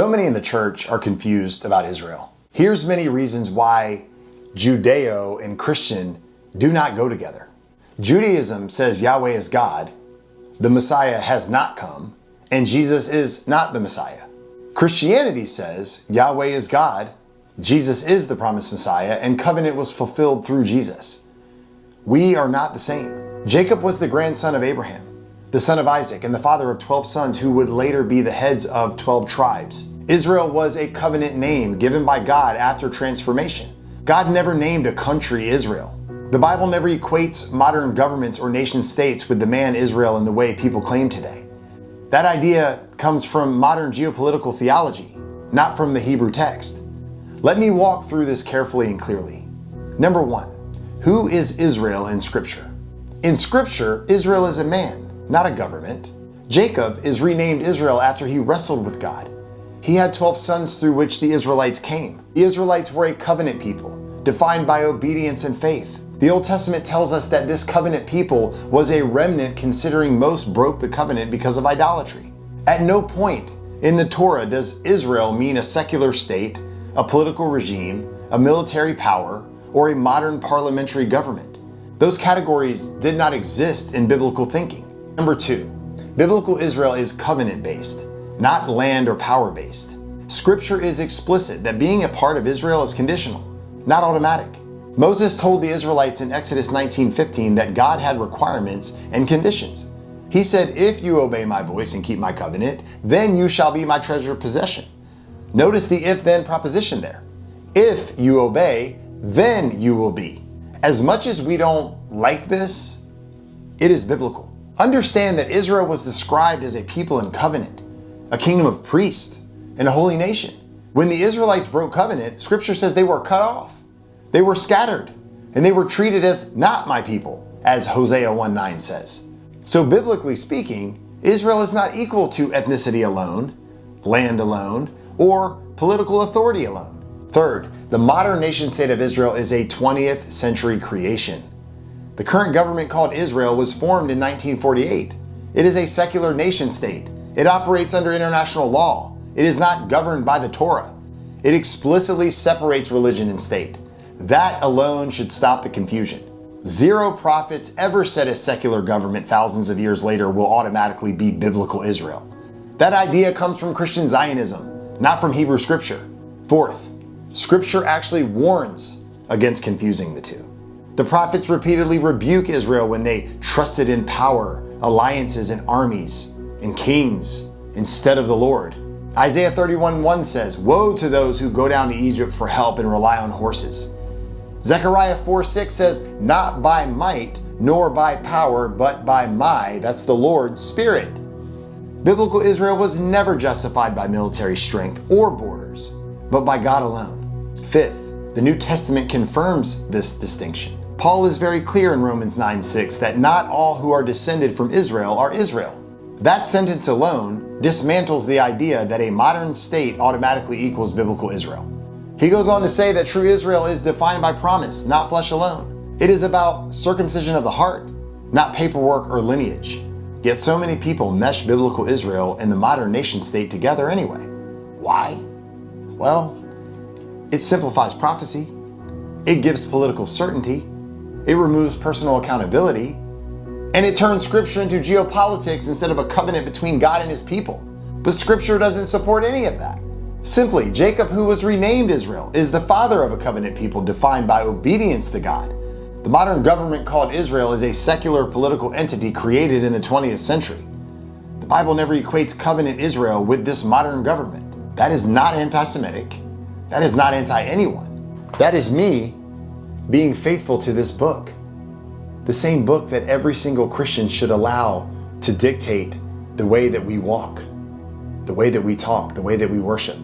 So many in the church are confused about Israel. Here's many reasons why Judeo and Christian do not go together. Judaism says Yahweh is God, the Messiah has not come, and Jesus is not the Messiah. Christianity says Yahweh is God, Jesus is the promised Messiah, and covenant was fulfilled through Jesus. We are not the same. Jacob was the grandson of Abraham, the son of Isaac, and the father of 12 sons who would later be the heads of 12 tribes. Israel was a covenant name given by God after transformation. God never named a country Israel. The Bible never equates modern governments or nation states with the man Israel in the way people claim today. That idea comes from modern geopolitical theology, not from the Hebrew text. Let me walk through this carefully and clearly. Number one, who is Israel in Scripture? In Scripture, Israel is a man, not a government. Jacob is renamed Israel after he wrestled with God. He had 12 sons through which the Israelites came. The Israelites were a covenant people, defined by obedience and faith. The Old Testament tells us that this covenant people was a remnant, considering most broke the covenant because of idolatry. At no point in the Torah does Israel mean a secular state, a political regime, a military power, or a modern parliamentary government. Those categories did not exist in biblical thinking. Number two, biblical Israel is covenant-based, not land or power-based. Scripture is explicit that being a part of Israel is conditional, not automatic. Moses told the Israelites in Exodus 19:15 that God had requirements and conditions. He said, "If you obey my voice and keep my covenant, then you shall be my treasured possession." Notice the if-then proposition there. If you obey, then you will be. As much as we don't like this, it is biblical. Understand that Israel was described as a people in covenant, a kingdom of priests, and a holy nation. When the Israelites broke covenant, Scripture says they were cut off. They were scattered, and they were treated as not my people, as Hosea 1:9 says. So biblically speaking, Israel is not equal to ethnicity alone, land alone, or political authority alone. Third, the modern nation state of Israel is a 20th century creation. The current government called Israel was formed in 1948. It is a secular nation state. It operates under international law. It is not governed by the Torah. It explicitly separates religion and state. That alone should stop the confusion. Zero prophets ever said a secular government thousands of years later will automatically be biblical Israel. That idea comes from Christian Zionism, not from Hebrew Scripture. Fourth, Scripture actually warns against confusing the two. The prophets repeatedly rebuke Israel when they trusted in power, alliances, and armies, and kings instead of the Lord. Isaiah 31:1 says, "Woe to those who go down to Egypt for help and rely on horses." Zechariah 4:6 says, "Not by might nor by power, but by that's the Lord's Spirit." Biblical Israel was never justified by military strength or borders, but by God alone. Fifth, the New Testament confirms this distinction. Paul is very clear in Romans 9:6 that not all who are descended from Israel are Israel. That sentence alone dismantles the idea that a modern state automatically equals biblical Israel. He goes on to say that true Israel is defined by promise, not flesh alone. It is about circumcision of the heart, not paperwork or lineage. Yet so many people mesh biblical Israel and the modern nation state together anyway. Why? Well, it simplifies prophecy. It gives political certainty. It removes personal accountability. And it turns Scripture into geopolitics instead of a covenant between God and His people. But Scripture doesn't support any of that. Simply, Jacob, who was renamed Israel, is the father of a covenant people defined by obedience to God. The modern government called Israel is a secular political entity created in the 20th century. The Bible never equates covenant Israel with this modern government. That is not anti-Semitic. That is not anti-anyone. That is me being faithful to this book. The same book that every single Christian should allow to dictate the way that we walk, the way that we talk, the way that we worship.